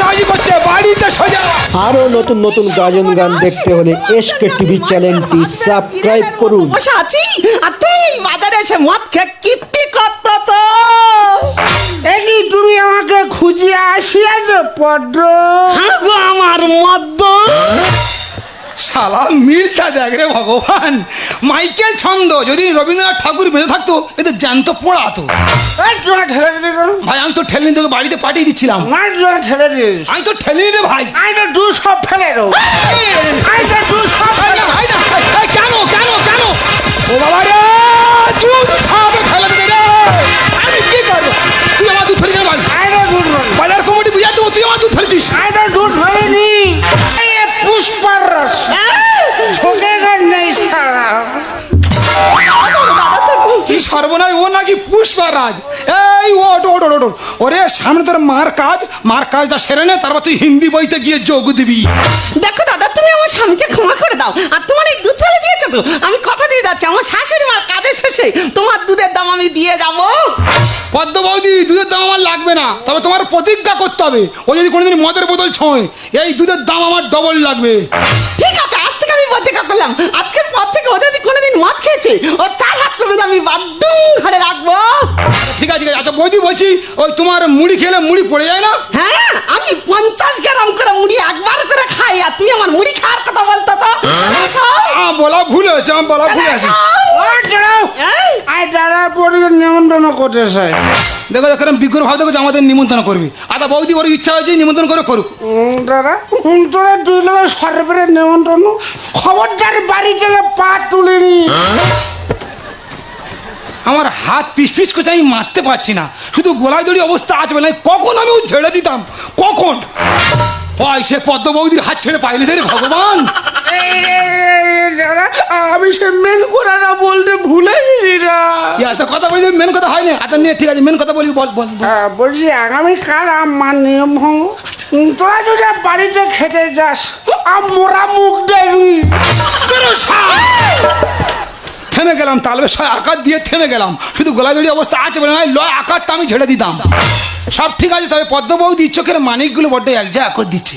হাসাহাসি করছে বাড়িতে সোজা। আরো নতুন নতুন গাজন গান দেখতে হলে এসকে টিভি চ্যানেলটি সাবস্ক্রাইব করুন। বসে আছি আর তুমি এই বাজারে এসে মদ খেয়ে কীর্তি করতেছ। এই তুমি আমাকে খুঁজিয়ে আসিয়াছো পদ্ম? হ্যাঁ গো আমার মদ্য। শালা মিলটা দেখ রে ভগবান, মাইকেল ছন্দ যদি রবীন্দ্রনাথ ঠাকুর বেঁচে থাকতো এতে জ্যান্ত পড়াতো। তোরা ঠেলে দিলি কেন? ভাই আমি তো ঠেলে তোকে বাড়িতে পাঠিয়ে দিচ্ছিলাম। না তোরা ঠেলে দিস। আমি তো ঠেলে রে ভাই। আমি তো দু সব ফেলে দেবো। আমি তো দু সব ভাই না, ভাই না, ভাই, ভাই, কেন কেন কেন? ও বাবা রে, তুই সব ফেলে দে রে। আমি কি করবো? তুই আমার দুধ ফেলে ভাই। আমি তো দুধ ফেলি। বাজার কমিটি বুঝা দেবো, তুই আমার দুধ ফেলেছিস। আমি তো দুধ ফেলিনি। এই পুষ্পার রস ছোকে গান নেই সারা। কি সর্বনাশ, ও নাকি পুষ্পারাজ। এই ওট ওট ওট ওট। ওরে সামনে তোর মার কাজটা সেরে নে, তারপর তুই হিন্দি বইতে গিয়ে যোগ দিবি। দেখো দাদা, তুমি আমার স্বামীকে ক্ষমা করে দাও। আর তোমার এই দুধ ফেলে দিয়েছো তো, আমি কথা দিয়ে যাচ্ছি আমার শাশুড়ি মার কাজের শেষে তোমার দুধের দাম আমি দিয়ে যাবো। পদ্ম বৌদি, দুধের দাম আমার লাগবে না, তবে তোমার প্রতিজ্ঞা করতে হবে ও যদি কোনোদিন মদের বোতল ছোঁয় এই দুধের দাম আমার ডবল লাগবে। ঠিক আছে, আজ থেকে আমি প্রতিজ্ঞা করলাম, আজকের পর থেকে ও যদি কোনোদিন মদ খেয়েছে ও 4 হাত করে আমি বাড্ডুম ঘরে রাখবো। ঠিক আছে ঠিক আছে। আচ্ছা বৌদি বলছি, ওই তোমার মুড়ি খেলে মুড়ি পড়ে যায় না? হ্যাঁ, আমি 50 গ্রাম করে মুড়ি একবার করে খাই আর তুমি আমার মুড়ি খাওয়ার কথা বলতো তো। বলা ভুল হয়েছে, আমার বলা ভুল আছে। আমি দাদা পরিবার নিমন্ত্রণ করতে চাই। দেখো এরকম বিগ্রহ ভাব দেখো যে আমাদের নিমন্ত্রণ করবি। আচ্ছা বৌদি ওর ইচ্ছা হয়েছে নিমন্ত্রণ করে করুক। দাদা তোরা দুই লোক সরকারের নিমন্ত্রণ, খবরদার বাড়ি থেকে পা তুলিনি। আমার হাত পিস পিস করছে, আমি মারতে পারছি না, শুধু গোলায় দড়ি অবস্থা আছে বলে কখন আমি ও ছেড়ে দিতাম কখন। ওই সে পদ্ম বৌদির হাত ছেড়ে পাইলে রে ভগবান। দাদা আমি সে মেন করাটা বলতে ভুলে গেছি না। এত কথা বলি মেন কথা হয় না। আচ্ছা নিয়ে ঠিক আছে, মেন কথা বলি বল বল বল। বলছি আগামীকাল আমার নিয়ম ভঙ্গ, তোরা যদি বাড়িতে খেতে যাস মোরা মুখ দেখবি। থেমে গেলাম, তালবে আকার দিয়ে থেমে গেলাম, শুধু গোলা দড়ি অবস্থা আছে বলে নয় লয় আকারটা আমি ঝেড়ে দিতাম। সব ঠিক আছে, তবে পদ্ম বৌদি চোখের মানিকগুলো বড্ড এক যা করে দিচ্ছে।